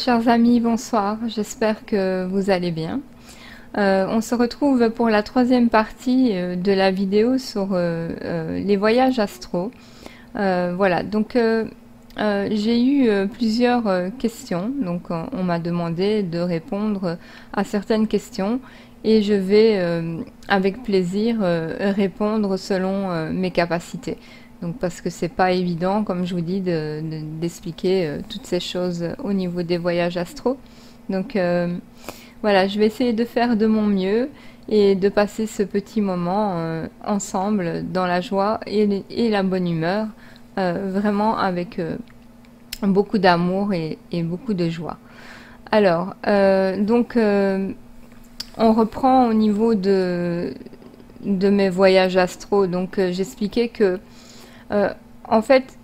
chers amis, bonsoir. J'espère que vous allez bien. On se retrouve pour la troisième partie de la vidéo sur les voyages astro. Voilà, donc j'ai eu plusieurs questions. Donc on m'a demandé de répondre à certaines questions et je vais avec plaisir répondre selon mes capacités. Donc parce que c'est pas évident, comme je vous dis, d'expliquer toutes ces choses au niveau des voyages astro. Donc voilà, je vais essayer de faire de mon mieux et de passer ce petit moment ensemble dans la joie et la bonne humeur, vraiment avec beaucoup d'amour et beaucoup de joie. Alors, on reprend au niveau de mes voyages astro. Donc j'expliquais que en fait,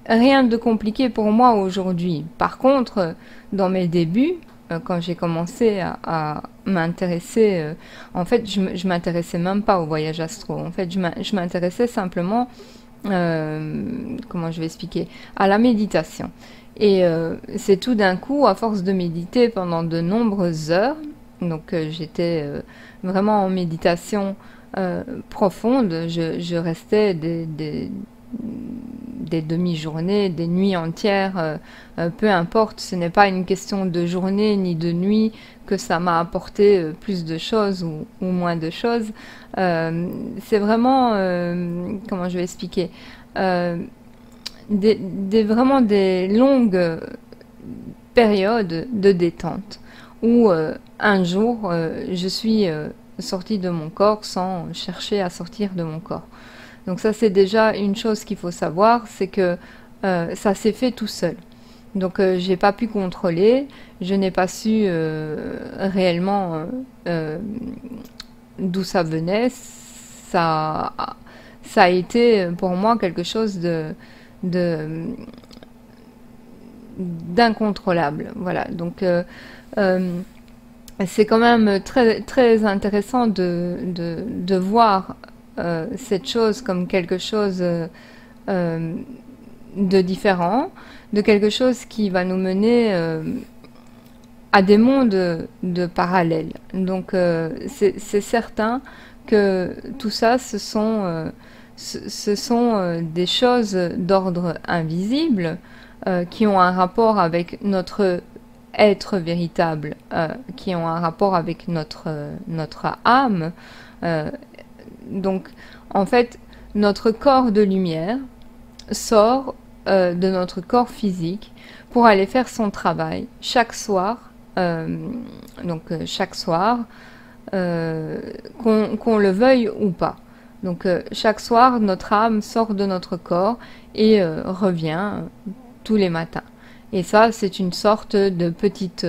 rien de compliqué pour moi aujourd'hui. Par contre, dans mes débuts, quand j'ai commencé à m'intéresser, en fait, je m'intéressais même pas au voyage astro. En fait, je m'intéressais simplement, comment je vais expliquer, à la méditation. Et c'est tout d'un coup, à force de méditer pendant de nombreuses heures, donc j'étais vraiment en méditation profonde, je restais des demi-journées, des nuits entières, peu importe, ce n'est pas une question de journée ni de nuit que ça m'a apporté plus de choses ou moins de choses. C'est vraiment, comment je vais expliquer, vraiment des longues périodes de détente où un jour je suis sortie de mon corps sans chercher à sortir de mon corps. Donc ça, c'est déjà une chose qu'il faut savoir, c'est que ça s'est fait tout seul. Donc j'ai pas pu contrôler, je n'ai pas su réellement d'où ça venait. Ça a été pour moi quelque chose d'incontrôlable. Voilà. Donc c'est quand même très très intéressant de voir cette chose comme quelque chose de différent, de quelque chose qui va nous mener à des mondes de parallèles. Donc c'est certain que tout ça, ce sont des choses d'ordre invisible qui ont un rapport avec notre être véritable, qui ont un rapport avec notre âme. Donc, en fait, notre corps de lumière sort de notre corps physique pour aller faire son travail chaque soir. Chaque soir, qu'on le veuille ou pas. Donc, chaque soir, notre âme sort de notre corps et revient tous les matins. Et ça, c'est une sorte de petite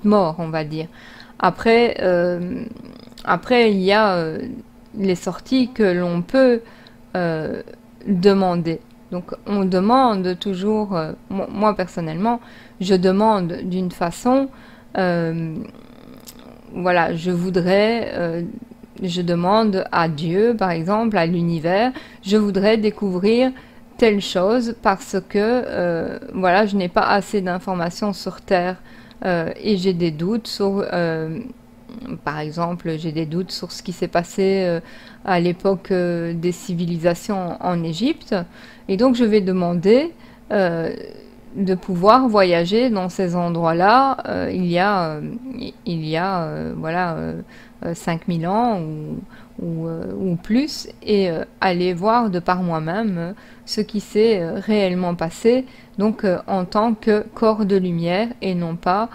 mort, on va dire. Après, il y a les sorties que l'on peut demander. Donc, on demande toujours, moi personnellement, je demande d'une façon, voilà, je demande à Dieu, par exemple, à l'univers, je voudrais découvrir telle chose parce que, voilà, je n'ai pas assez d'informations sur Terre et j'ai des doutes sur... par exemple, j'ai des doutes sur ce qui s'est passé à l'époque des civilisations en Égypte. Et donc, je vais demander de pouvoir voyager dans ces endroits-là il y a voilà, 5000 ans ou plus, et aller voir de par moi-même ce qui s'est réellement passé, donc en tant que corps de lumière et non pas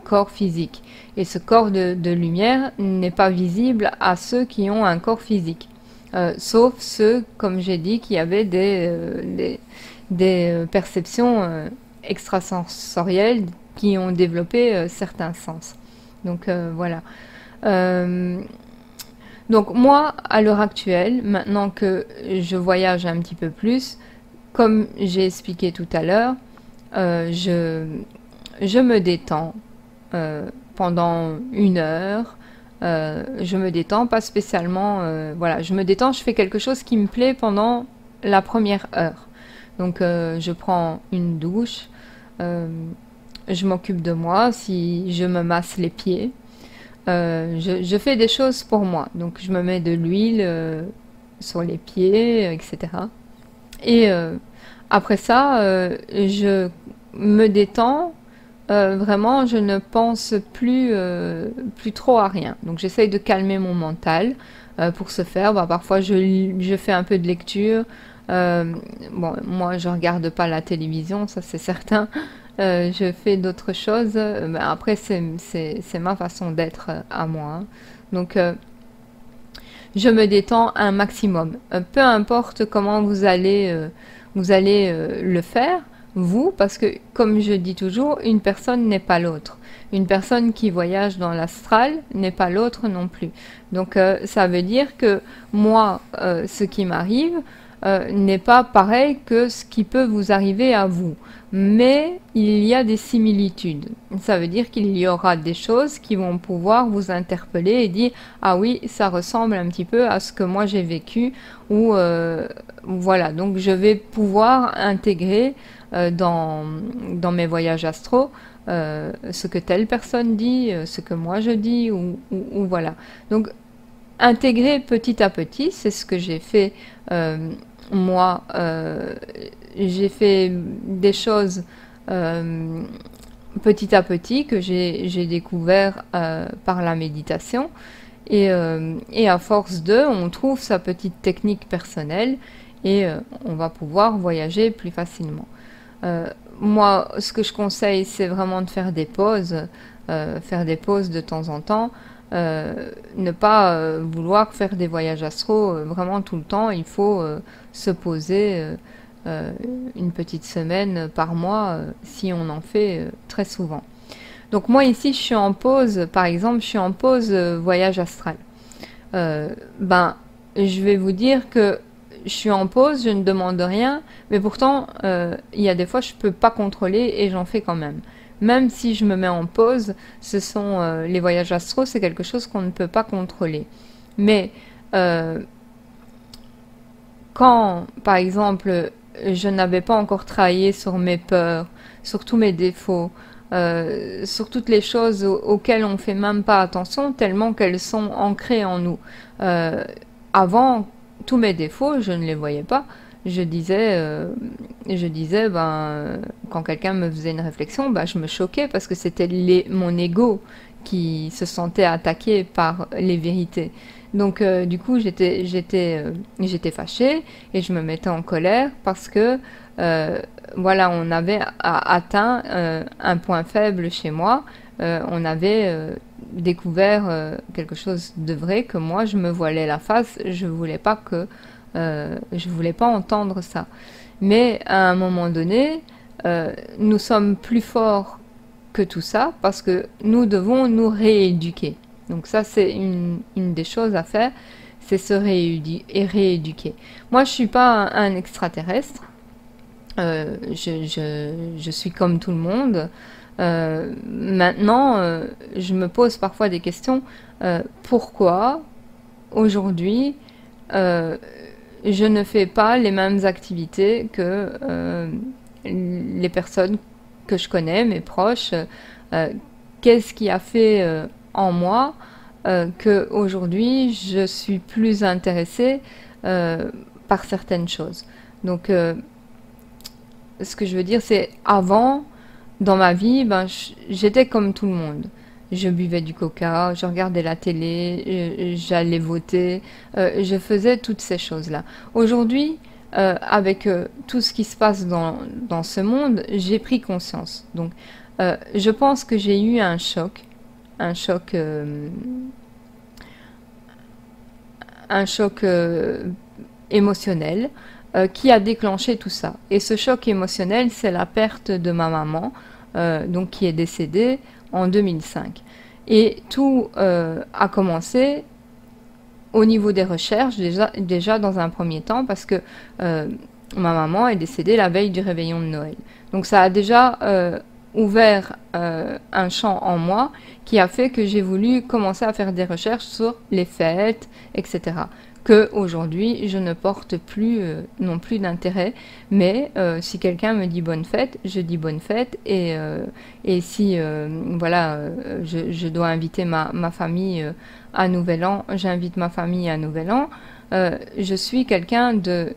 corps physique. Et ce corps de lumière n'est pas visible à ceux qui ont un corps physique, sauf ceux, comme j'ai dit, qui avaient des perceptions extrasensorielles, qui ont développé certains sens. Donc voilà. Donc moi, à l'heure actuelle, maintenant que je voyage un petit peu plus, comme j'ai expliqué tout à l'heure, je me détends pendant 1 heure. Je me détends, pas spécialement, voilà, je me détends, je fais quelque chose qui me plaît pendant la première heure. Donc je prends une douche, Je m'occupe de moi, si je me masse les pieds. Je fais des choses pour moi. Donc je me mets de l'huile sur les pieds, etc. Et après ça, je me détends. Vraiment, je ne pense plus trop à rien. Donc j'essaye de calmer mon mental. Pour ce faire, bah, parfois je fais un peu de lecture. Bon, moi je regarde pas la télévision, ça c'est certain. Je fais d'autres choses. Mais après, c'est ma façon d'être à moi, hein. Donc je me détends un maximum. Peu importe comment vous allez le faire, vous, parce que comme je dis toujours, une personne n'est pas l'autre. Une personne qui voyage dans l'astral n'est pas l'autre non plus. Donc ça veut dire que moi, ce qui m'arrive n'est pas pareil que ce qui peut vous arriver à vous. Mais il y a des similitudes. Ça veut dire qu'il y aura des choses qui vont pouvoir vous interpeller et dire ah oui, ça ressemble un petit peu à ce que moi j'ai vécu, ou voilà. Donc je vais pouvoir intégrer dans mes voyages astro ce que telle personne dit, ce que moi je dis, ou voilà. Donc intégrer petit à petit, c'est ce que j'ai fait moi. J'ai fait des choses petit à petit que j'ai découvert par la méditation. Et à force on trouve sa petite technique personnelle et on va pouvoir voyager plus facilement. Moi, ce que je conseille, c'est vraiment de faire des pauses de temps en temps. Ne pas vouloir faire des voyages astro vraiment tout le temps. Il faut se poser une petite semaine par mois si on en fait très souvent. Donc moi ici, je suis en pause, par exemple, je suis en pause voyage astral. Ben, je vais vous dire que je suis en pause, je ne demande rien, mais pourtant, il y a des fois, je ne peux pas contrôler et j'en fais quand même. Même si je me mets en pause, ce sont les voyages astro, c'est quelque chose qu'on ne peut pas contrôler. Mais quand, par exemple, je n'avais pas encore travaillé sur mes peurs, sur tous mes défauts, sur toutes les choses auxquelles on ne fait même pas attention, tellement qu'elles sont ancrées en nous. Avant, tous mes défauts, je ne les voyais pas. Je disais, quand quelqu'un me faisait une réflexion, je me choquais parce que c'était mon ego qui se sentait attaqué par les vérités. Donc, du coup, j'étais fâchée et je me mettais en colère parce que, voilà, on avait atteint un point faible chez moi. On avait découvert quelque chose de vrai, que moi, je me voilais la face. Je voulais pas entendre ça. Mais à un moment donné, nous sommes plus forts que tout ça parce que nous devons nous rééduquer. Donc ça, c'est une des choses à faire, c'est se rééduquer. Moi, je suis pas un extraterrestre. Je suis comme tout le monde. Maintenant, je me pose parfois des questions. Pourquoi aujourd'hui je ne fais pas les mêmes activités que les personnes que je connais, mes proches? Qu'est-ce qui a fait en moi que aujourd'hui je suis plus intéressée par certaines choses? Donc, ce que je veux dire, c'est avant, dans ma vie, j'étais comme tout le monde. Je buvais du coca, je regardais la télé, j'allais voter, je faisais toutes ces choses-là. Aujourd'hui, avec tout ce qui se passe dans ce monde, j'ai pris conscience. Donc, je pense que j'ai eu un choc émotionnel qui a déclenché tout ça. Et ce choc émotionnel, c'est la perte de ma maman, donc qui est décédée en 2005. Et tout a commencé au niveau des recherches, déjà dans un premier temps, parce que ma maman est décédée la veille du réveillon de Noël. Donc ça a déjà ouvert un champ en moi qui a fait que j'ai voulu commencer à faire des recherches sur les fêtes, etc. que aujourd'hui je ne porte plus non plus d'intérêt. Mais si quelqu'un me dit bonne fête, je dis bonne fête. Et si voilà, je dois inviter ma famille à Nouvel An, j'invite ma famille à Nouvel An. Je suis quelqu'un de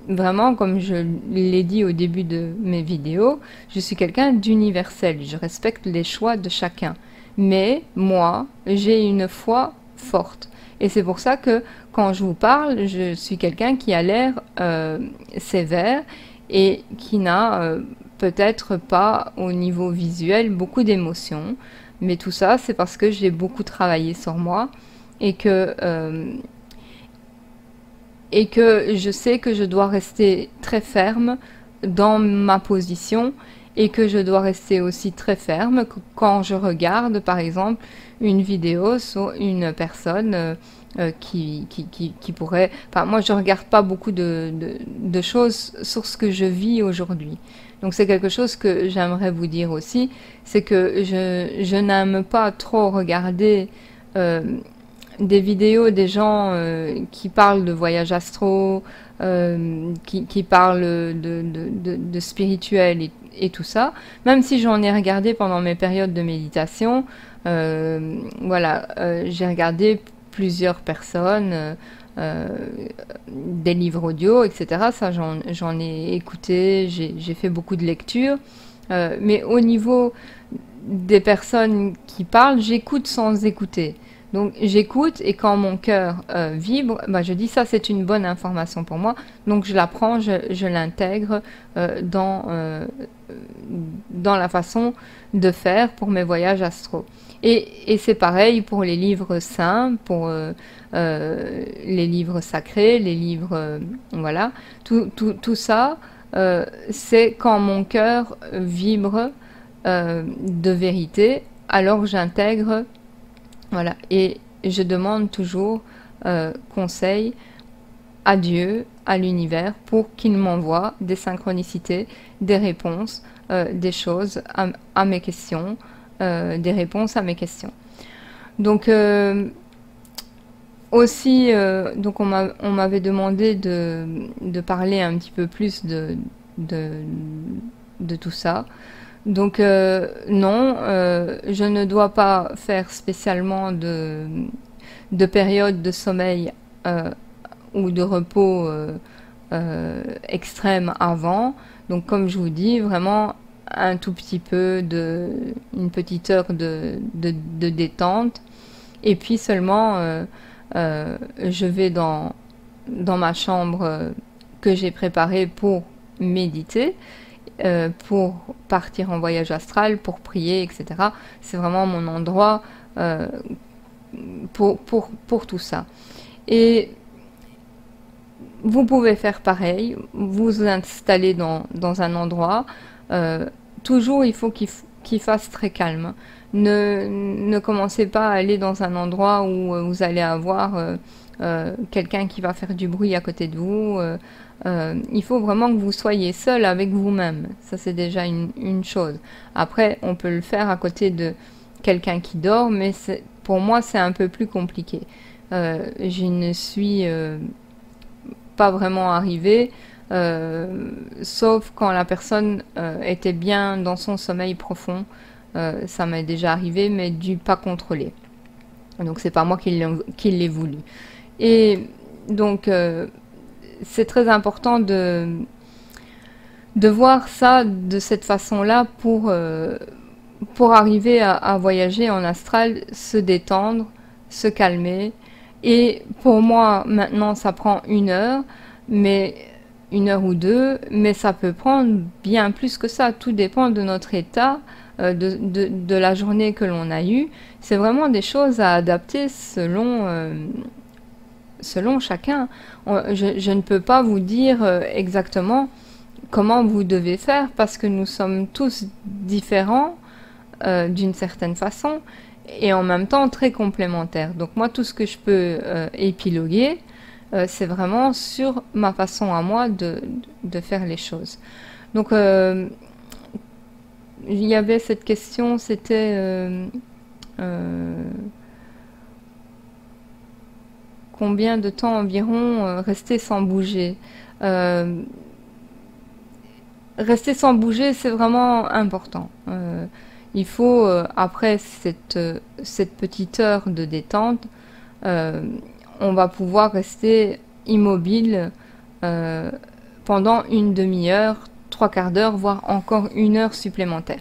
vraiment, comme je l'ai dit au début de mes vidéos, je suis quelqu'un d'universel. Je respecte les choix de chacun. Mais moi, j'ai une foi forte. Et c'est pour ça que quand je vous parle, je suis quelqu'un qui a l'air sévère et qui n'a peut-être pas au niveau visuel beaucoup d'émotions. Mais tout ça, c'est parce que j'ai beaucoup travaillé sur moi et que je sais que je dois rester très ferme dans ma position et que je dois rester aussi très ferme quand je regarde, par exemple, une vidéo sur une personne qui pourrait... Enfin, moi, je regarde pas beaucoup de choses sur ce que je vis aujourd'hui. Donc, c'est quelque chose que j'aimerais vous dire aussi, c'est que je n'aime pas trop regarder des vidéos des gens qui parlent de voyage astro, qui parlent de spirituel et tout ça. Même si j'en ai regardé pendant mes périodes de méditation, voilà, j'ai regardé plusieurs personnes, des livres audio, etc. Ça, j'en ai écouté, j'ai fait beaucoup de lectures. Mais au niveau des personnes qui parlent, j'écoute sans écouter. Donc j'écoute et quand mon cœur vibre, bah, je dis ça c'est une bonne information pour moi. Donc je la prends, je l'intègre dans la façon de faire pour mes voyages astro. Et c'est pareil pour les livres saints, pour les livres sacrés, les livres... voilà. Tout ça, c'est quand mon cœur vibre de vérité, alors j'intègre. Voilà, et je demande toujours conseil à Dieu, à l'univers, pour qu'il m'envoie des synchronicités, des réponses, des choses à mes questions, des réponses à mes questions. Donc aussi, donc on m'avait demandé de parler un petit peu plus de tout ça. Donc non, je ne dois pas faire spécialement de période de sommeil ou de repos extrême avant. Donc comme je vous dis, vraiment un tout petit peu une petite heure de détente. Et puis seulement, je vais dans ma chambre que j'ai préparée pour méditer. Pour partir en voyage astral, pour prier, etc. C'est vraiment mon endroit pour tout ça. Et vous pouvez faire pareil, vous installer dans un endroit. Toujours, il faut qu'il fasse très calme. Ne commencez pas à aller dans un endroit où vous allez avoir quelqu'un qui va faire du bruit à côté de vous. Il faut vraiment que vous soyez seul avec vous-même. Ça, c'est déjà une chose. Après, on peut le faire à côté de quelqu'un qui dort, mais pour moi, c'est un peu plus compliqué. Je ne suis pas vraiment arrivée, sauf quand la personne était bien dans son sommeil profond. Ça m'est déjà arrivé, mais du pas contrôlé. Donc, c'est pas moi qui l'ai voulu. Et donc... c'est très important de voir ça de cette façon-là pour arriver à voyager en astral, se détendre, se calmer. Et pour moi, maintenant, ça prend 1 heure, mais 1 heure ou 2, mais ça peut prendre bien plus que ça. Tout dépend de notre état, de la journée que l'on a eue. C'est vraiment des choses à adapter selon chacun. Je ne peux pas vous dire exactement comment vous devez faire parce que nous sommes tous différents d'une certaine façon et en même temps très complémentaires. Donc moi, tout ce que je peux épiloguer, c'est vraiment sur ma façon à moi de faire les choses. Donc il y avait cette question, c'était combien de temps environ rester sans bouger. Euh, Rester sans bouger, c'est vraiment important. Il faut, après cette petite heure de détente, euh, on va pouvoir rester immobile euh, pendant une demi-heure, trois quarts d'heure, voire encore une heure supplémentaire.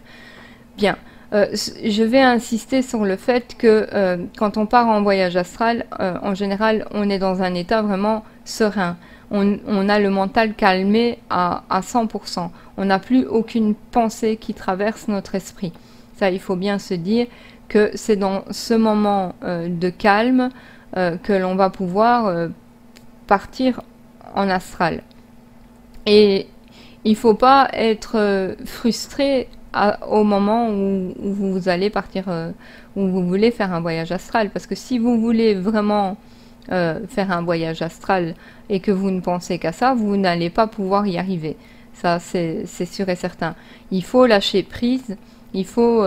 Bien, je vais insister sur le fait que quand on part en voyage astral, en général, on est dans un état vraiment serein. On a le mental calmé à 100%. On n'a plus aucune pensée qui traverse notre esprit. Ça, il faut bien se dire que c'est dans ce moment de calme que l'on va pouvoir partir en astral. Et il ne faut pas être frustré au moment où vous allez partir, où vous voulez faire un voyage astral. Parce que si vous voulez vraiment faire un voyage astral et que vous ne pensez qu'à ça, vous n'allez pas pouvoir y arriver. Ça, c'est sûr et certain. Il faut lâcher prise, il faut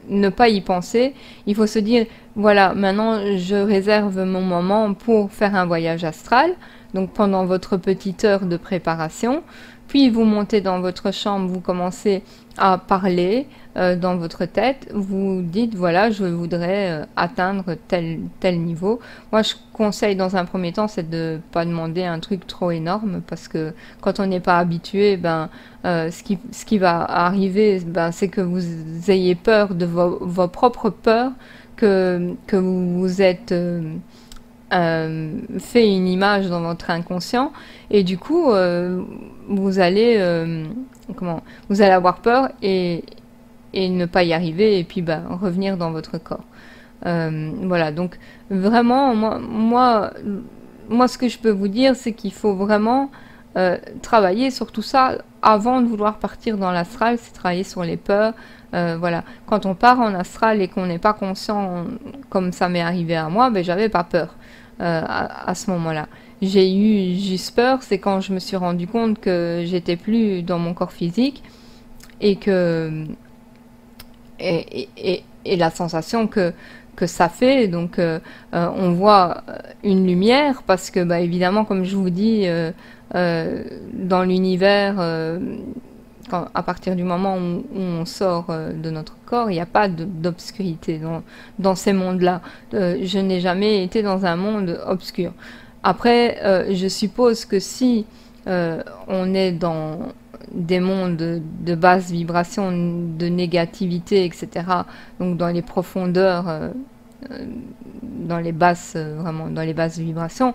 ne pas y penser. Il faut se dire, voilà, maintenant je réserve mon moment pour faire un voyage astral. Donc pendant votre petite heure de préparation, puis vous montez dans votre chambre, vous commencez à parler dans votre tête, vous dites voilà, je voudrais atteindre tel niveau. Moi, je conseille dans un premier temps, c'est de ne pas demander un truc trop énorme parce que quand on n'est pas habitué, ce qui va arriver, c'est que vous ayez peur de vos propres peurs, que vous vous êtes fait une image dans votre inconscient et du coup vous allez vous allez avoir peur et ne pas y arriver et puis revenir dans votre corps. Voilà, donc vraiment moi ce que je peux vous dire, c'est qu'il faut vraiment travailler sur tout ça avant de vouloir partir dans l'astral. C'est travailler sur les peurs. Voilà, quand on part en astral et qu'on n'est pas conscient, comme ça m'est arrivé à moi, j'avais pas peur à ce moment-là. J'ai eu juste peur, c'est quand je me suis rendu compte que j'étais plus dans mon corps physique et que et la sensation que ça fait. Donc on voit une lumière parce que évidemment, comme je vous dis, dans l'univers, à partir du moment où on sort de notre corps, il n'y a pas d'obscurité dans ces mondes-là. Je n'ai jamais été dans un monde obscur. Après, je suppose que si on est dans des mondes de basse vibration, de négativité, etc., donc dans les profondeurs, dans les basses, vraiment dans les basses vibrations,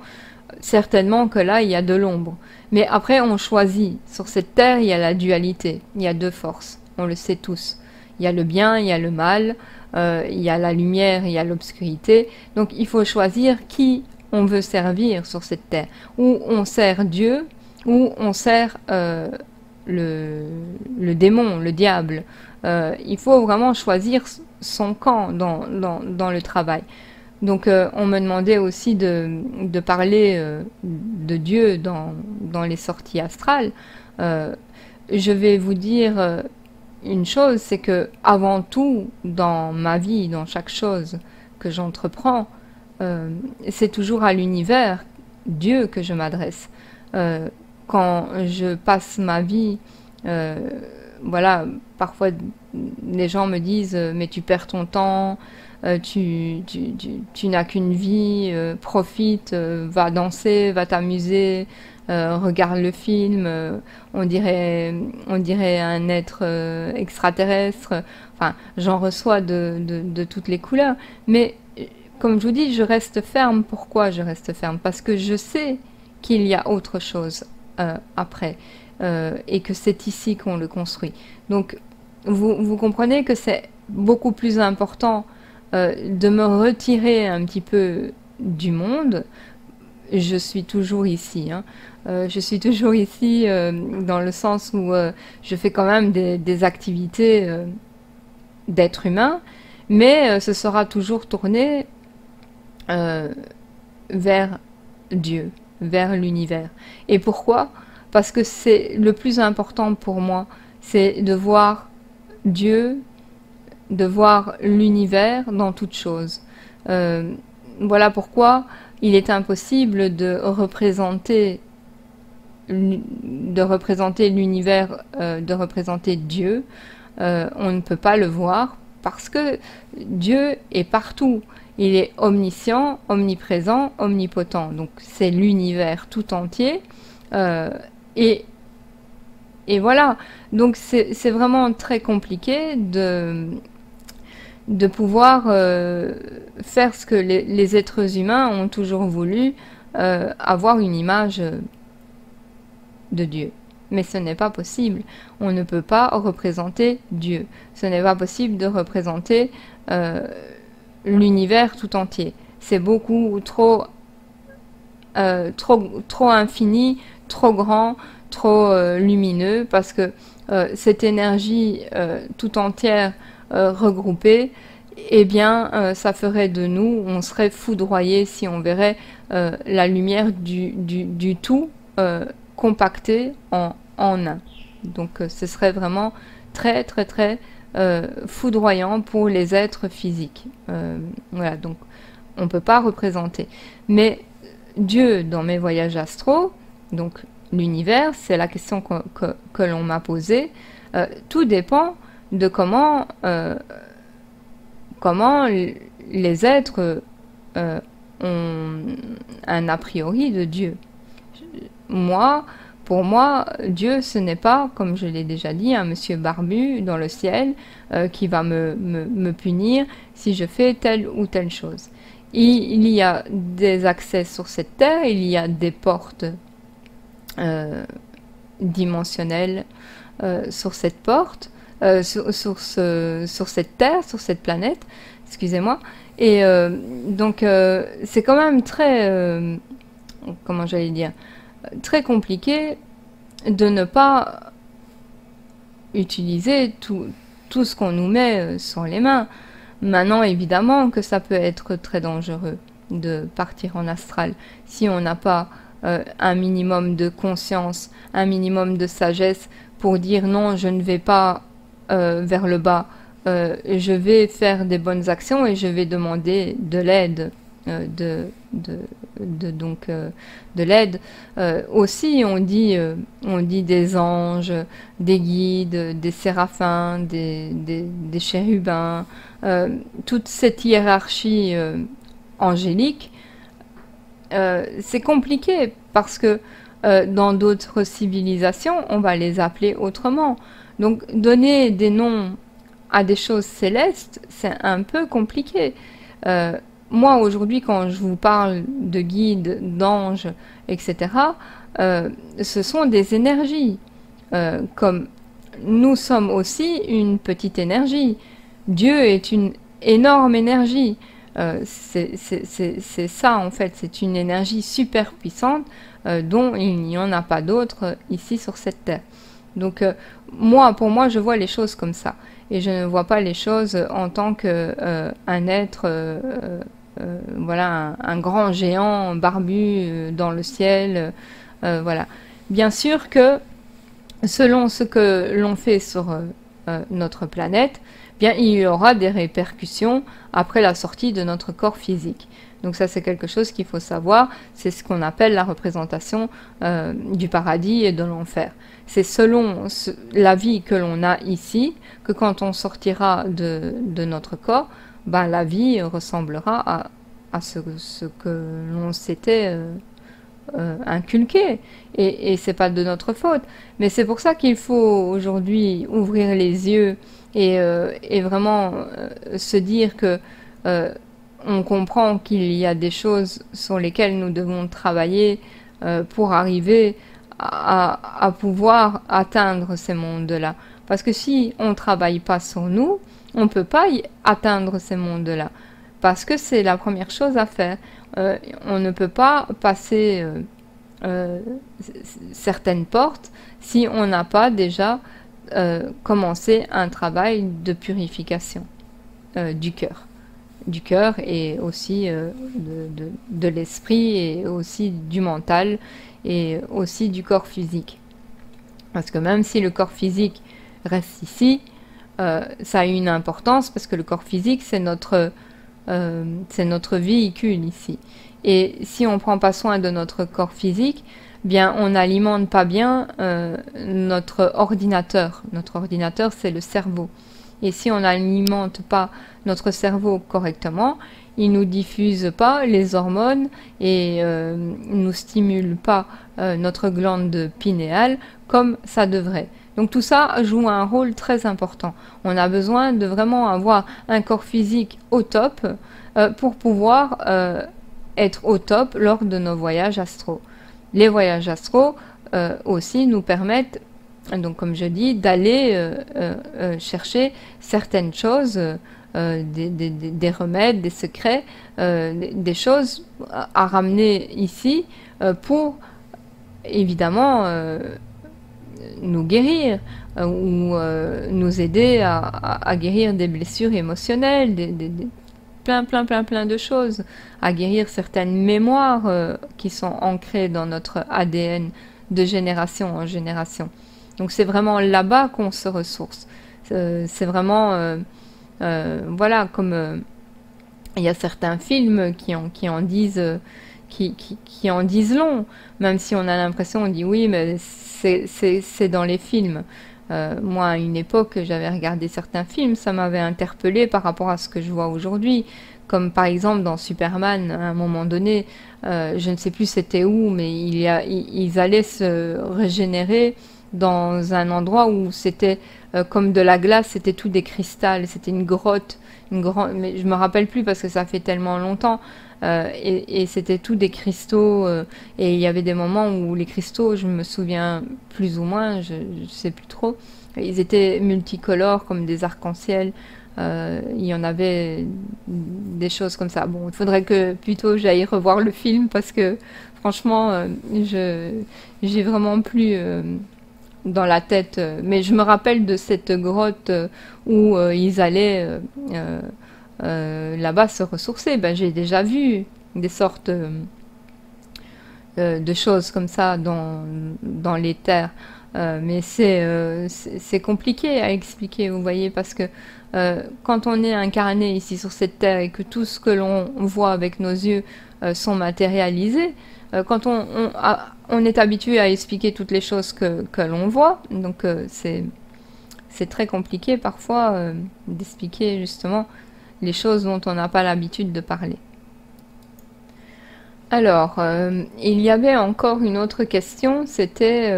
certainement que là, il y a de l'ombre. Mais après, on choisit. Sur cette terre, il y a la dualité. Il y a deux forces. On le sait tous. Il y a le bien, il y a le mal. Il y a la lumière, il y a l'obscurité. Donc, il faut choisir qui on veut servir sur cette terre. Ou on sert Dieu, ou on sert le démon, le diable. Il faut vraiment choisir son camp dans le travail. Donc on me demandait aussi de parler de Dieu dans les sorties astrales. Je vais vous dire une chose, c'est que avant tout, dans ma vie, dans chaque chose que j'entreprends, c'est toujours à l'univers, Dieu, que je m'adresse. Quand je passe ma vie, voilà, parfois les gens me disent mais tu perds ton temps, tu n'as qu'une vie, profite, va danser, va t'amuser, regarde le film, on dirait un être extraterrestre. Enfin, j'en reçois de toutes les couleurs. Mais comme je vous dis, je reste ferme. Pourquoi je reste ferme? Parce que je sais qu'il y a autre chose après. Et que c'est ici qu'on le construit. Donc, vous comprenez que c'est beaucoup plus important de me retirer un petit peu du monde. Je suis toujours ici. Je suis toujours ici dans le sens où je fais quand même des activités d'être humain, mais ce sera toujours tourné vers Dieu, vers l'univers. Et pourquoi ? Parce que c'est le plus important pour moi, c'est de voir Dieu, de voir l'univers dans toute chose. voilà pourquoi il est impossible de représenter l'univers, de représenter Dieu. On ne peut pas le voir parce que Dieu est partout. Il est omniscient, omniprésent, omnipotent. Donc c'est l'univers tout entier. Euh, et, et voilà. Donc c'est vraiment très compliqué de pouvoir faire ce que les êtres humains ont toujours voulu, avoir une image de Dieu. Mais ce n'est pas possible. On ne peut pas représenter Dieu. Ce n'est pas possible de représenter l'univers tout entier. C'est beaucoup trop, trop infini, trop grand, trop lumineux, parce que cette énergie tout entière regroupée, eh bien, ça ferait de nous, on serait foudroyés si on verrait la lumière du tout compacté en un. Donc ce serait vraiment très très très foudroyant pour les êtres physiques. Voilà, donc on ne peut pas représenter. Mais Dieu, dans mes voyages astraux, donc l'univers, c'est la question que l'on m'a posée, tout dépend de comment les êtres ont un a priori de Dieu. Pour moi, Dieu, ce n'est pas, comme je l'ai déjà dit, un monsieur barbu dans le ciel qui va me punir si je fais telle ou telle chose. Il y a des accès sur cette terre, il y a des portes dimensionnelles sur cette porte, sur cette terre, sur cette planète, excusez-moi. Et donc, c'est quand même très, comment j'allais dire, très compliqué de ne pas utiliser tout ce qu'on nous met sur les mains. Maintenant, évidemment que ça peut être très dangereux de partir en astral si on n'a pas un minimum de conscience, un minimum de sagesse pour dire non, je ne vais pas vers le bas, je vais faire des bonnes actions et je vais demander de l'aide, de l'aide. Aussi, on dit des anges, des guides, des séraphins, des chérubins, toute cette hiérarchie angélique. C'est compliqué parce que dans d'autres civilisations, on va les appeler autrement. Donc, donner des noms à des choses célestes, c'est un peu compliqué. Moi, aujourd'hui, quand je vous parle de guides, d'anges, etc., ce sont des énergies. Comme nous sommes aussi une petite énergie. Dieu est une énorme énergie. C'est ça, en fait. C'est une énergie super puissante dont il n'y en a pas d'autre ici sur cette terre. Donc, pour moi, je vois les choses comme ça. Et je ne vois pas les choses en tant qu'un être... voilà, un grand géant barbu dans le ciel. Voilà. Bien sûr que selon ce que l'on fait sur notre planète, bien, il y aura des répercussions après la sortie de notre corps physique. Donc ça, c'est quelque chose qu'il faut savoir. C'est ce qu'on appelle la représentation du paradis et de l'enfer. C'est selon la vie que l'on a ici que quand on sortira de notre corps, ben, la vie ressemblera à ce que l'on s'était inculqué. Et c'est pas de notre faute. Mais c'est pour ça qu'il faut aujourd'hui ouvrir les yeux et vraiment se dire que on comprend qu'il y a des choses sur lesquelles nous devons travailler pour arriver à pouvoir atteindre ces mondes-là. Parce que si on ne travaille pas sur nous, on ne peut pas y atteindre ces mondes-là. Parce que c'est la première chose à faire. On ne peut pas passer certaines portes si on n'a pas déjà commencé un travail de purification du cœur. Du cœur et aussi de l'esprit et aussi du mental et aussi du corps physique. Parce que même si le corps physique reste ici, ça a une importance parce que le corps physique, c'est notre c'est notre véhicule ici. Et si on ne prend pas soin de notre corps physique, bien on n'alimente pas bien notre ordinateur. Notre ordinateur, c'est le cerveau. Et si on n'alimente pas notre cerveau correctement, il ne nous diffuse pas les hormones et ne nous stimule pas notre glande pinéale comme ça devrait. Donc tout ça joue un rôle très important. On a besoin de vraiment avoir un corps physique au top pour pouvoir être au top lors de nos voyages astraux. Les voyages astraux aussi nous permettent, donc comme je dis, d'aller chercher certaines choses, des remèdes, des secrets, des choses à ramener ici pour évidemment nous guérir ou nous aider à guérir des blessures émotionnelles, plein de choses, à guérir certaines mémoires qui sont ancrées dans notre ADN de génération en génération. Donc c'est vraiment là-bas qu'on se ressource. C'est vraiment, voilà, comme il y a certains films qui en disent long, même si on a l'impression, on dit oui, mais c'est dans les films. Moi, à une époque, j'avais regardé certains films, ça m'avait interpellée par rapport à ce que je vois aujourd'hui. Comme par exemple dans Superman, à un moment donné, je ne sais plus c'était où, mais ils allaient se régénérer dans un endroit où c'était comme de la glace, c'était tout des cristals, c'était une grotte, mais je me rappelle plus parce que ça fait tellement longtemps. Et c'était tout des cristaux et il y avait des moments où les cristaux, je me souviens plus ou moins, je sais plus trop, ils étaient multicolores comme des arcs-en-ciel. Il y en avait des choses comme ça. Bon, il faudrait que plutôt j'aille revoir le film parce que franchement, j'ai vraiment plus dans la tête. Mais je me rappelle de cette grotte où ils allaient là-bas se ressourcer. Ben, j'ai déjà vu des sortes de choses comme ça dans les terres. Mais c'est compliqué à expliquer, vous voyez, parce que quand on est incarné ici sur cette terre et que tout ce que l'on voit avec nos yeux sont matérialisés, quand on est habitué à expliquer toutes les choses que l'on voit, donc c'est très compliqué parfois d'expliquer justement les choses dont on n'a pas l'habitude de parler. Alors, il y avait encore une autre question, c'était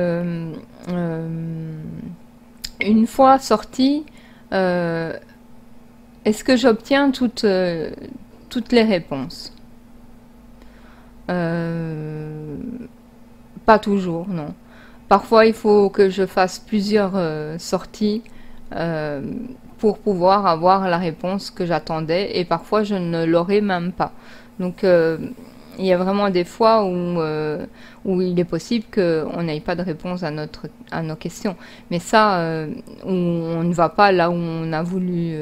une fois sorti, est-ce que j'obtiens toutes les réponses? Pas toujours, non. Parfois, il faut que je fasse plusieurs sorties pour pouvoir avoir la réponse que j'attendais, et parfois, je ne l'aurai même pas. Donc, il y a vraiment des fois où il est possible qu'on n'ait pas de réponse à nos questions. Mais ça, on ne va pas là où on a voulu,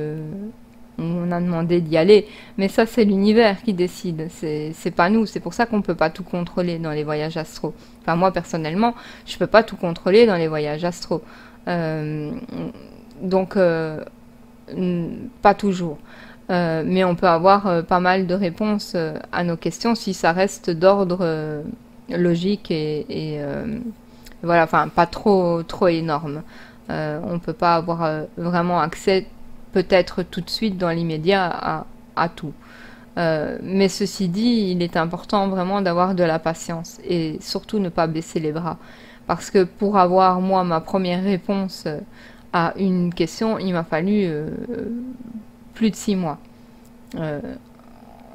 où on a demandé d'y aller. Mais ça, c'est l'univers qui décide. C'est pas nous. C'est pour ça qu'on ne peut pas tout contrôler dans les voyages astraux. Enfin, moi, personnellement, je ne peux pas tout contrôler dans les voyages astraux. Donc, pas toujours. Mais on peut avoir pas mal de réponses à nos questions si ça reste d'ordre logique et voilà, enfin pas trop énorme. On peut pas avoir vraiment accès peut-être tout de suite dans l'immédiat à tout. Mais ceci dit, il est important vraiment d'avoir de la patience et surtout ne pas baisser les bras. Parce que pour avoir moi ma première réponse à une question, il m'a fallu plus de 6 mois.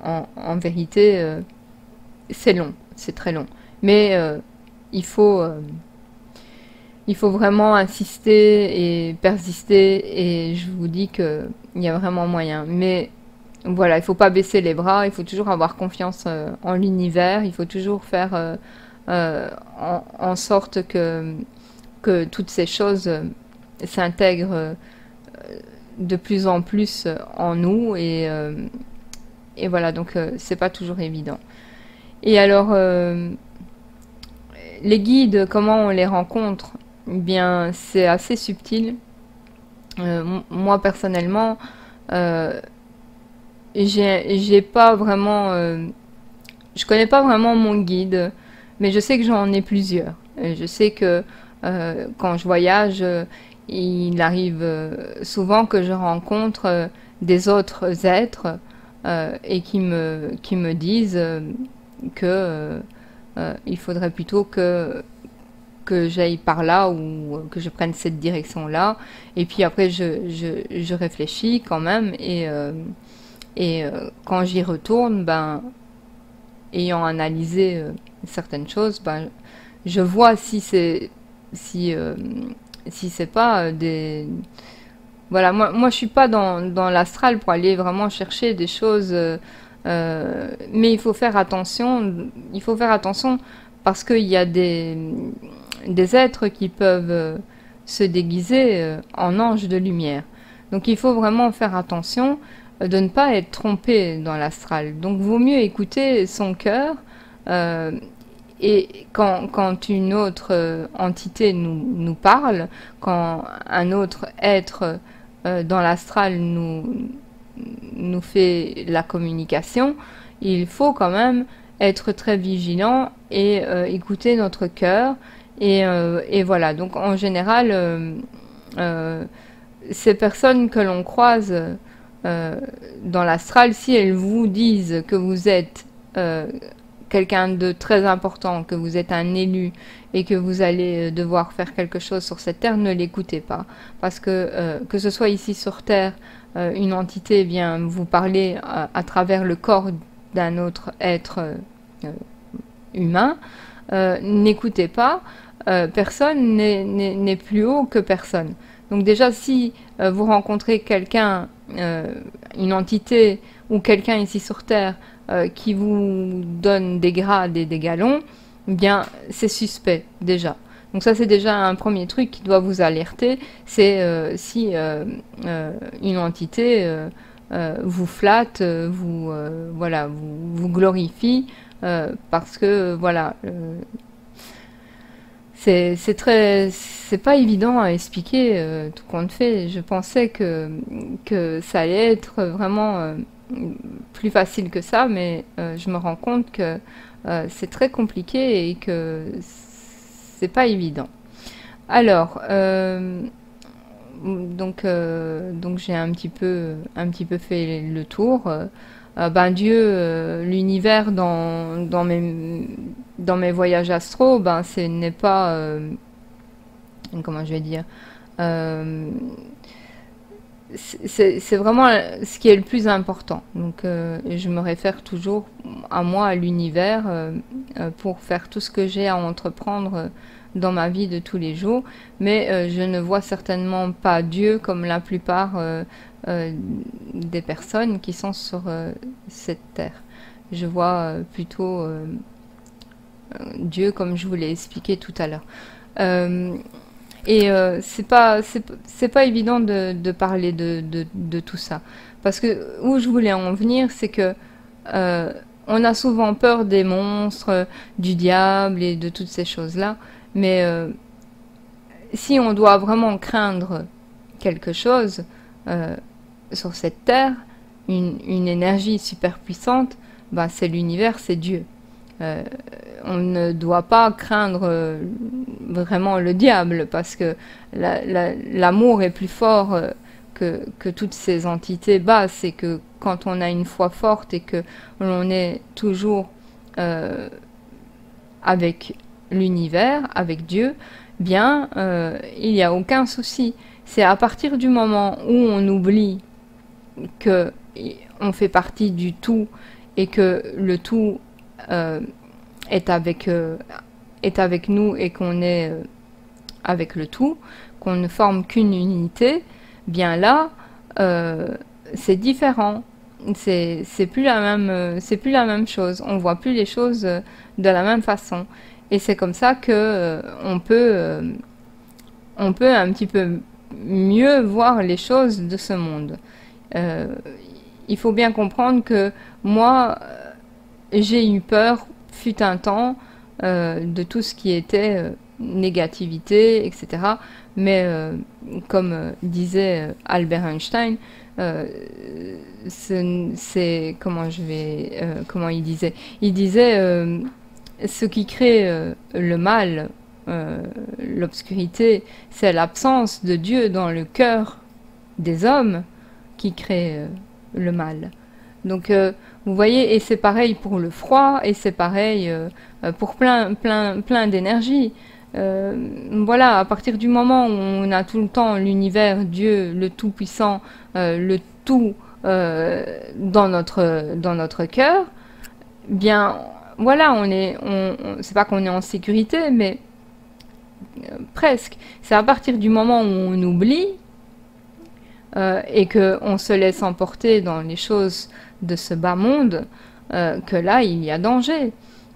En vérité, c'est long, c'est très long. Mais il faut vraiment insister et persister. Et je vous dis qu'il y a vraiment moyen. Mais voilà, il ne faut pas baisser les bras. Il faut toujours avoir confiance en l'univers. Il faut toujours faire en sorte que toutes ces choses s'intègrent de plus en plus en nous et voilà, donc c'est pas toujours évident. Et alors les guides, comment on les rencontre? Eh bien, c'est assez subtil. Moi personnellement, j'ai pas vraiment, je connais pas vraiment mon guide, mais je sais que j'en ai plusieurs. Et je sais que quand je voyage, il arrive souvent que je rencontre des autres êtres et qui me disent que il faudrait plutôt que j'aille par là ou que je prenne cette direction-là. Et puis après, je réfléchis quand même et quand j'y retourne, ben, ayant analysé certaines choses, ben, je vois si, si c'est pas des... Voilà, moi je suis pas dans l'astral pour aller vraiment chercher des choses, mais il faut faire attention parce qu'il y a des êtres qui peuvent se déguiser en anges de lumière. Donc il faut vraiment faire attention de ne pas être trompé dans l'astral. Donc vaut mieux écouter son cœur euh, et quand une autre entité nous parle, quand un autre être dans l'astral nous fait la communication, il faut quand même être très vigilant et écouter notre cœur. Et voilà, donc en général, euh, ces personnes que l'on croise dans l'astral, si elles vous disent que vous êtes quelqu'un de très important, que vous êtes un élu et que vous allez devoir faire quelque chose sur cette terre, ne l'écoutez pas. Parce que ce soit ici sur terre, une entité vient vous parler à travers le corps d'un autre être humain, n'écoutez pas. Personne n'est plus haut que personne. Donc déjà, si vous rencontrez quelqu'un, une entité ou quelqu'un ici sur Terre qui vous donne des grades et des galons, eh bien c'est suspect déjà. Donc ça c'est déjà un premier truc qui doit vous alerter, c'est si une entité vous flatte, voilà, vous glorifie, parce que voilà. C'est pas évident à expliquer tout compte fait. Je pensais que ça allait être vraiment plus facile que ça, mais je me rends compte que c'est très compliqué et que c'est pas évident. Alors, donc j'ai un petit peu fait le tour. Ben Dieu, l'univers dans mes voyages astro, ben ce n'est pas, comment je vais dire, euh, c'est vraiment ce qui est le plus important. Donc je me réfère toujours à moi, à l'univers, pour faire tout ce que j'ai à entreprendre dans ma vie de tous les jours, mais je ne vois certainement pas Dieu comme la plupart des personnes qui sont sur cette terre. Je vois plutôt Dieu comme je vous l'ai expliqué tout à l'heure. Euh, c'est pas évident de parler de tout ça. Parce que où je voulais en venir, c'est que on a souvent peur des monstres, du diable et de toutes ces choses-là. Mais si on doit vraiment craindre quelque chose sur cette terre, une énergie super puissante, bah, c'est l'univers, c'est Dieu. Euh, on ne doit pas craindre vraiment le diable parce que l'amour est plus fort que toutes ces entités basses et que quand on a une foi forte et que l'on est toujours avec l'univers, avec Dieu, bien, il n'y a aucun souci. C'est à partir du moment où on oublie que on fait partie du tout et que le tout euh, est avec nous et qu'on est avec le tout, qu'on ne forme qu'une unité, bien là, c'est différent. C'est plus la même chose. On voit plus les choses de la même façon. Et c'est comme ça que on peut un petit peu mieux voir les choses de ce monde. Euh, il faut bien comprendre que moi, j'ai eu peur, fut un temps, de tout ce qui était négativité, etc. Mais comme disait Albert Einstein, euh, c'est comment il disait ce qui crée le mal, l'obscurité, c'est l'absence de Dieu dans le cœur des hommes qui crée le mal. Donc vous voyez, et c'est pareil pour le froid, et c'est pareil pour plein d'énergie. Voilà, à partir du moment où on a tout le temps l'univers, Dieu, le Tout-Puissant, le tout dans notre cœur, bien voilà, c'est pas qu'on est en sécurité, mais presque. C'est à partir du moment où on oublie et que on se laisse emporter dans les choses de ce bas monde, que là il y a danger.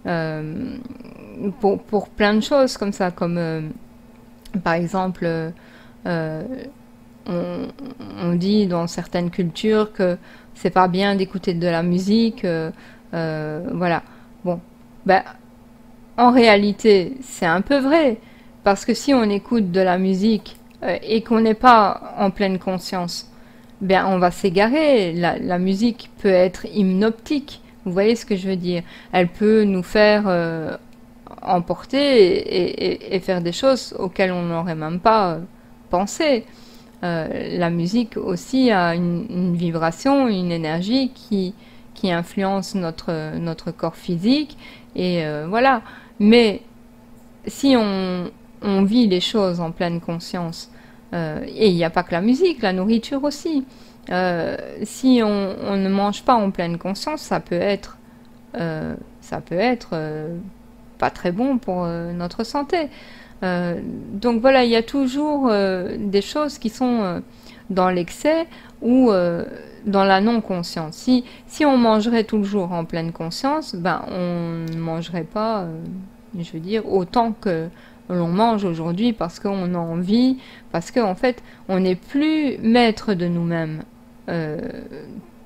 Euh, pour plein de choses comme ça, comme par exemple, euh, on, on dit dans certaines cultures que c'est pas bien d'écouter de la musique, voilà. Bon, ben, en réalité, c'est un peu vrai, parce que si on écoute de la musique et qu'on n'est pas en pleine conscience, ben on va s'égarer. La musique peut être hypnotique. Vous voyez ce que je veux dire? Elle peut nous faire emporter et faire des choses auxquelles on n'aurait même pas pensé. La musique aussi a une vibration, une énergie qui influence notre corps physique. Et voilà. Mais si on vit les choses en pleine conscience, et il n'y a pas que la musique, la nourriture aussi. Si on ne mange pas en pleine conscience, ça peut être pas très bon pour notre santé. Donc voilà, il y a toujours des choses qui sont dans l'excès ou dans la non-conscience. Si on mangerait tout le jour en pleine conscience, ben on ne mangerait pas, je veux dire, autant que l'on mange aujourd'hui parce qu'on a envie, parce qu'en fait, on n'est plus maître de nous-mêmes. Euh,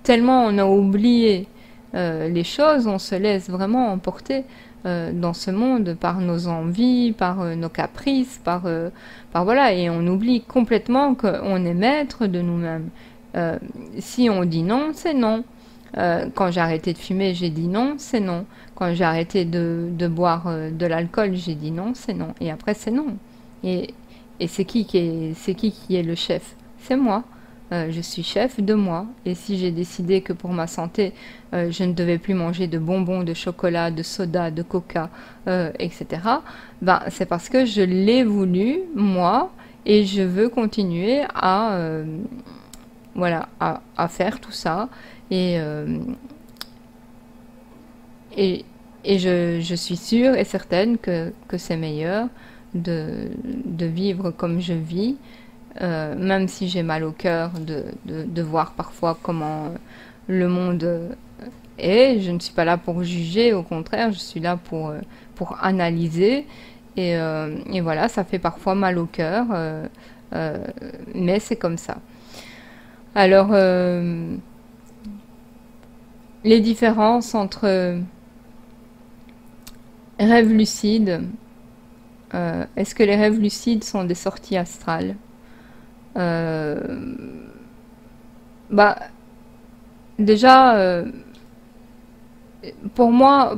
Tellement on a oublié les choses, on se laisse vraiment emporter dans ce monde par nos envies, par nos caprices, par voilà, et on oublie complètement qu'on est maître de nous-mêmes. Si on dit non, c'est non. Quand j'ai arrêté de fumer, j'ai dit non, c'est non. Quand j'ai arrêté de boire de l'alcool, j'ai dit non, c'est non. Et après, c'est non. Et, et c'est qui est le chef? C'est moi. Je suis chef de moi. Et si j'ai décidé que pour ma santé, je ne devais plus manger de bonbons, de chocolat, de soda, de coca, etc., ben, c'est parce que je l'ai voulu, moi, et je veux continuer voilà, à faire tout ça. Et, et, et je suis sûre et certaine que c'est meilleur de vivre comme je vis, même si j'ai mal au cœur de voir parfois comment le monde est. Je ne suis pas là pour juger, au contraire, je suis là pour analyser. Et voilà, ça fait parfois mal au cœur, mais c'est comme ça. Alors, les différences entre rêves lucides, est-ce que les rêves lucides sont des sorties astrales? Euh, Bah, déjà, pour moi,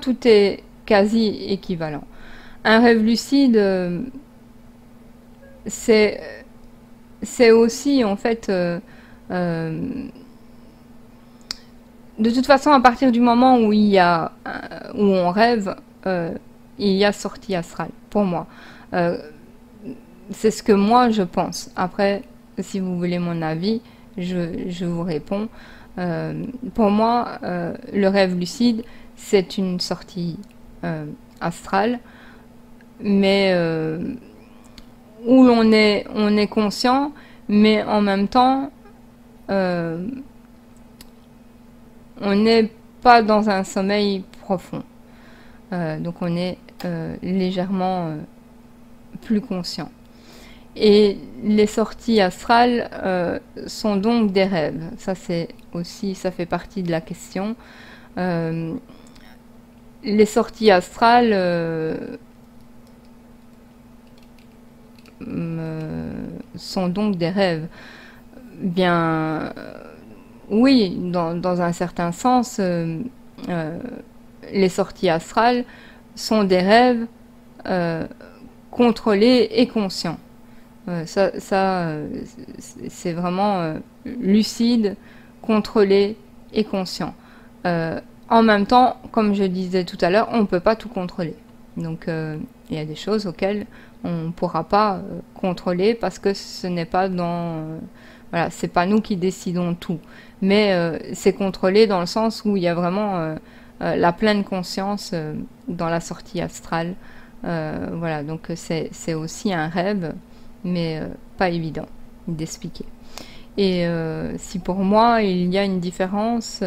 tout est quasi équivalent. Un rêve lucide, c'est, c'est aussi, en fait, euh, de toute façon, à partir du moment où où on rêve, il y a sortie astrale, pour moi. Euh, c'est ce que moi je pense. Après, si vous voulez mon avis, je vous réponds. Pour moi, le rêve lucide, c'est une sortie astrale, mais où on est conscient, mais en même temps, euh, on n'est pas dans un sommeil profond. Donc on est légèrement plus conscient. Et les sorties astrales sont donc des rêves. Ça c'est aussi, ça fait partie de la question. Euh, les sorties astrales sont donc des rêves. bien, oui, dans un certain sens, euh, les sorties astrales sont des rêves euh, contrôlés et conscients. C'est vraiment lucide, contrôlé et conscient. Euh, En même temps, comme je disais tout à l'heure, on ne peut pas tout contrôler. Donc, il y a des choses auxquelles on ne pourra pas contrôler parce que ce n'est pas dans... voilà, c'est pas nous qui décidons tout. Mais c'est contrôlé dans le sens où il y a vraiment la pleine conscience dans la sortie astrale. Voilà, donc c'est aussi un rêve, mais pas évident d'expliquer. Et si pour moi il y a une différence,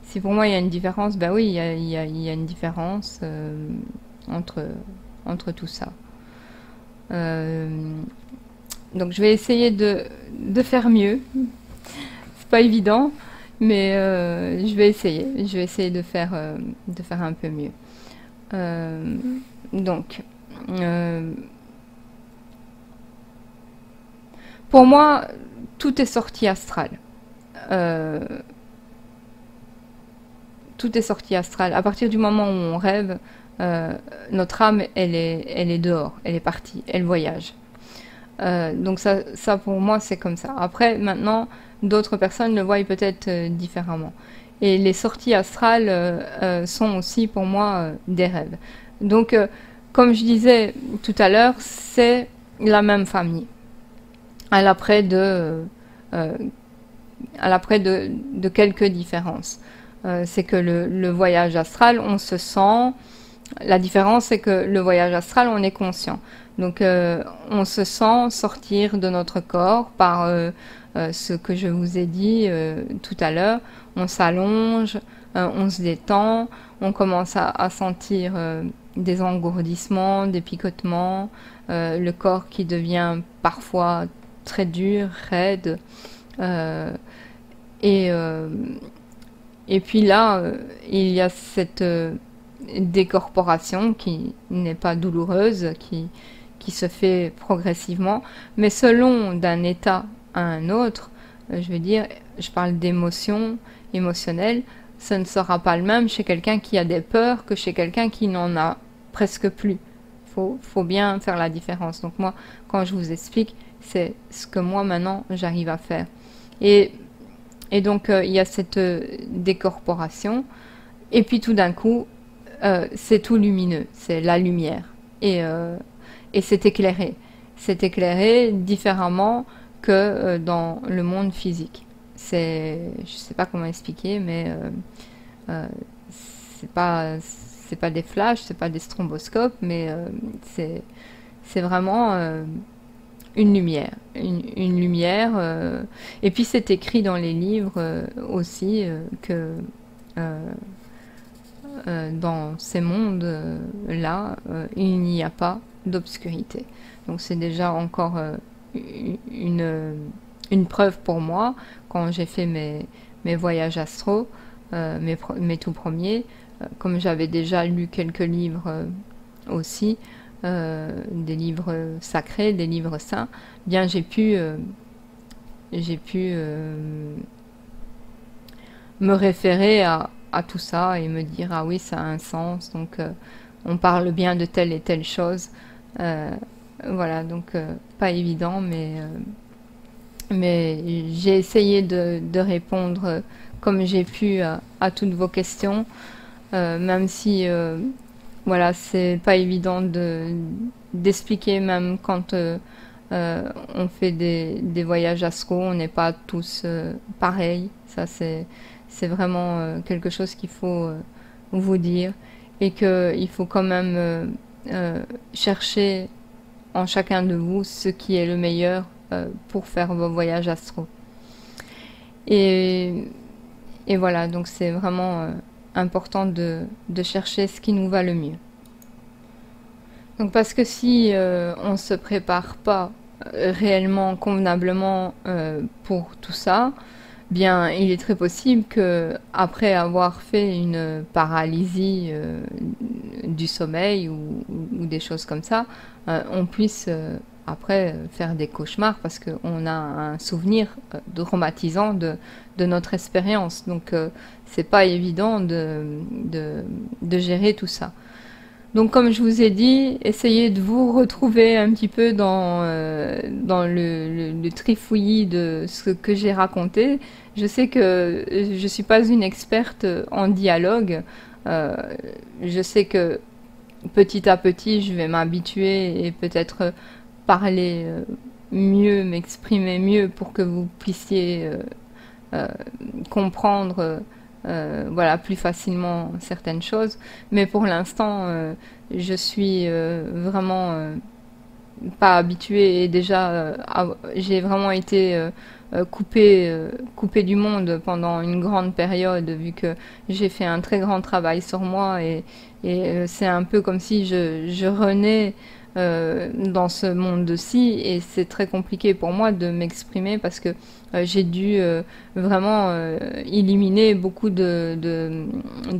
si pour moi il y a une différence, ben oui, il y a une différence entre, entre tout ça. Euh, donc je vais essayer de faire mieux. C'est pas évident, mais je vais essayer. Je vais essayer de faire un peu mieux. Euh, donc, euh, pour moi, tout est sorti astral. Euh, Tout est sorti astral. À partir du moment où on rêve, euh, notre âme, elle est dehors, elle est partie, elle voyage. Donc ça pour moi, c'est comme ça. Après, maintenant, d'autres personnes le voient peut-être différemment. Et les sorties astrales sont aussi pour moi des rêves. Donc, comme je disais tout à l'heure, c'est la même famille. À l'après euh, de quelques différences. C'est que le voyage astral, on se sent. La différence, c'est que le voyage astral, on est conscient. Donc, on se sent sortir de notre corps par ce que je vous ai dit tout à l'heure. On s'allonge, on se détend, on commence à sentir des engourdissements, des picotements, le corps qui devient parfois très dur, raide. Euh, et, euh, et puis là, il y a cette décorporation qui n'est pas douloureuse, qui se fait progressivement, mais selon d'un état à un autre, je veux dire, je parle d'émotion émotionnelle, ce ne sera pas le même chez quelqu'un qui a des peurs que chez quelqu'un qui n'en a presque plus. Faut bien faire la différence. Donc moi, quand je vous explique, c'est ce que moi maintenant j'arrive à faire. Et et donc, il y a cette décorporation. Et puis, tout d'un coup, c'est tout lumineux. C'est la lumière. Et c'est éclairé. C'est éclairé différemment que dans le monde physique. Je ne sais pas comment expliquer, mais euh, c'est pas des flashs, c'est pas des stromboscopes, mais c'est vraiment une lumière, une lumière. Et puis c'est écrit dans les livres aussi que euh, dans ces mondes-là, il n'y a pas d'obscurité. Donc c'est déjà encore une, une preuve pour moi quand j'ai fait mes voyages astro, mes tout premiers, comme j'avais déjà lu quelques livres aussi, des livres sacrés, des livres saints, bien j'ai pu me référer à tout ça et me dire ah oui ça a un sens, donc on parle bien de telle et telle chose. Euh, voilà, donc pas évident, mais j'ai essayé de répondre comme j'ai pu à toutes vos questions, même si voilà, c'est pas évident d'expliquer même quand on fait des voyages astro, on n'est pas tous pareils. Ça, c'est vraiment quelque chose qu'il faut vous dire et qu'il faut quand même chercher en chacun de vous ce qui est le meilleur pour faire vos voyages astro. Et, et voilà, donc c'est vraiment important de chercher ce qui nous va le mieux. Donc parce que si on ne se prépare pas réellement, convenablement pour tout ça, bien il est très possible que après avoir fait une paralysie du sommeil ou des choses comme ça, on puisse après faire des cauchemars parce qu'on a un souvenir traumatisant de notre expérience. Donc c'est pas évident de gérer tout ça. Donc comme je vous ai dit, essayez de vous retrouver un petit peu dans le trifouillis de ce que j'ai raconté. Je sais que je suis pas une experte en dialogue. Je sais que petit à petit, je vais m'habituer et peut-être parler mieux, m'exprimer mieux pour que vous puissiez euh, comprendre voilà, plus facilement certaines choses. Mais pour l'instant, je suis vraiment pas habituée et déjà j'ai vraiment été coupée du monde pendant une grande période vu que j'ai fait un très grand travail sur moi et c'est un peu comme si je renais dans ce monde-ci et c'est très compliqué pour moi de m'exprimer parce que j'ai dû vraiment éliminer beaucoup de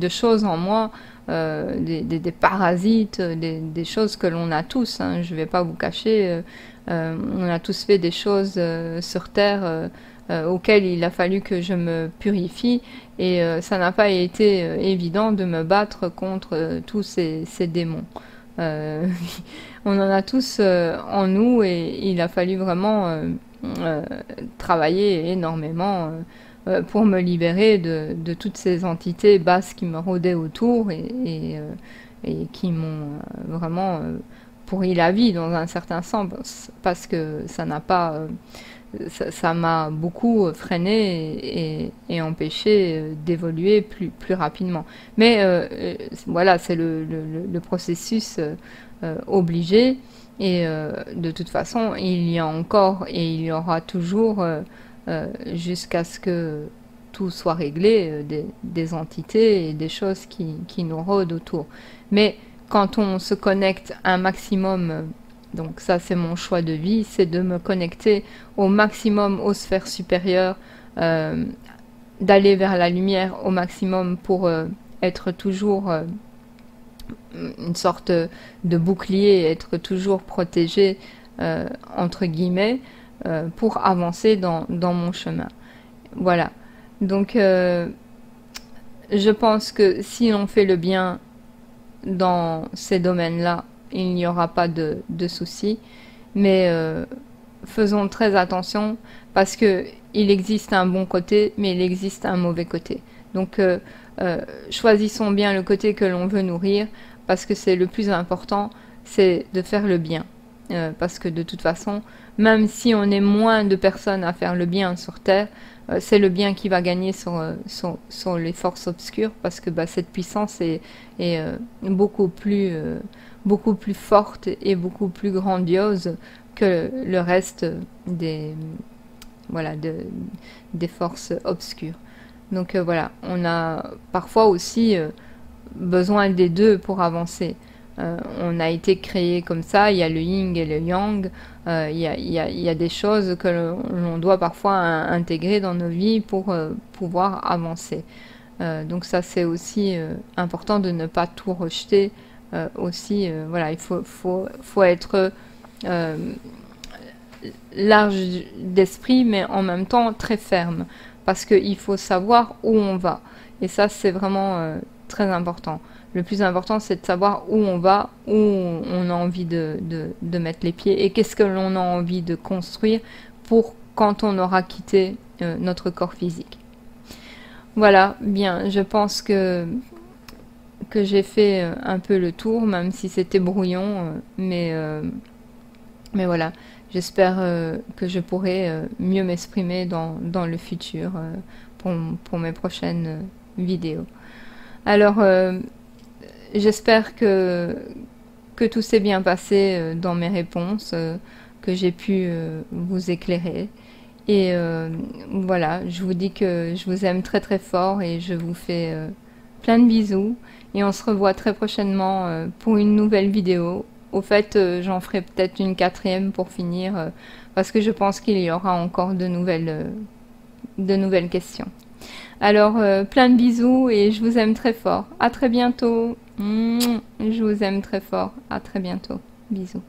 choses en moi, des parasites, des choses que l'on a tous, hein, je ne vais pas vous cacher, on a tous fait des choses sur Terre auxquelles il a fallu que je me purifie et ça n'a pas été évident de me battre contre tous ces démons. Euh, on en a tous en nous et il a fallu vraiment travailler énormément pour me libérer de toutes ces entités basses qui me rôdaient autour et qui m'ont vraiment pourri la vie dans un certain sens parce que ça n'a pas ça m'a beaucoup freiné et empêché d'évoluer plus rapidement. Mais voilà, c'est le processus obligé. Et de toute façon, il y a encore et il y aura toujours, jusqu'à ce que tout soit réglé, des entités et des choses qui nous rôdent autour. Mais quand on se connecte un maximum, donc ça c'est mon choix de vie, c'est de me connecter au maximum aux sphères supérieures, d'aller vers la lumière au maximum pour être toujours une sorte de bouclier, être toujours protégé, entre guillemets, pour avancer dans mon chemin. Voilà. Donc, je pense que si on fait le bien dans ces domaines-là, il n'y aura pas de soucis. Mais faisons très attention parce que il existe un bon côté, mais il existe un mauvais côté. Donc, choisissons bien le côté que l'on veut nourrir parce que c'est le plus important, c'est de faire le bien. Parce que de toute façon, même si on est moins de personnes à faire le bien sur Terre, c'est le bien qui va gagner sur les forces obscures parce que cette puissance est beaucoup plus forte et beaucoup plus grandiose que le reste voilà, des forces obscures. Donc voilà, on a parfois aussi besoin des deux pour avancer. On a été créé comme ça, il y a le yin et le yang, il y a des choses que l'on doit parfois intégrer dans nos vies pour pouvoir avancer. Donc ça c'est aussi important de ne pas tout rejeter aussi. Voilà, il faut être large d'esprit mais en même temps très ferme parce qu'il faut savoir où on va. Et ça c'est vraiment très important. Le plus important, c'est de savoir où on va, où on a envie de mettre les pieds et qu'est-ce que l'on a envie de construire pour quand on aura quitté notre corps physique. Voilà, bien, je pense que j'ai fait un peu le tour, même si c'était brouillon, mais voilà, j'espère que je pourrai mieux m'exprimer dans le futur pour mes prochaines vidéos. Alors, j'espère que tout s'est bien passé dans mes réponses, que j'ai pu vous éclairer. Et voilà, je vous dis que je vous aime très très fort et je vous fais plein de bisous. Et on se revoit très prochainement pour une nouvelle vidéo. Au fait, j'en ferai peut-être une 4e pour finir, parce que je pense qu'il y aura encore de nouvelles questions. Alors, plein de bisous et je vous aime très fort. À très bientôt. Je vous aime très fort. À très bientôt. Bisous.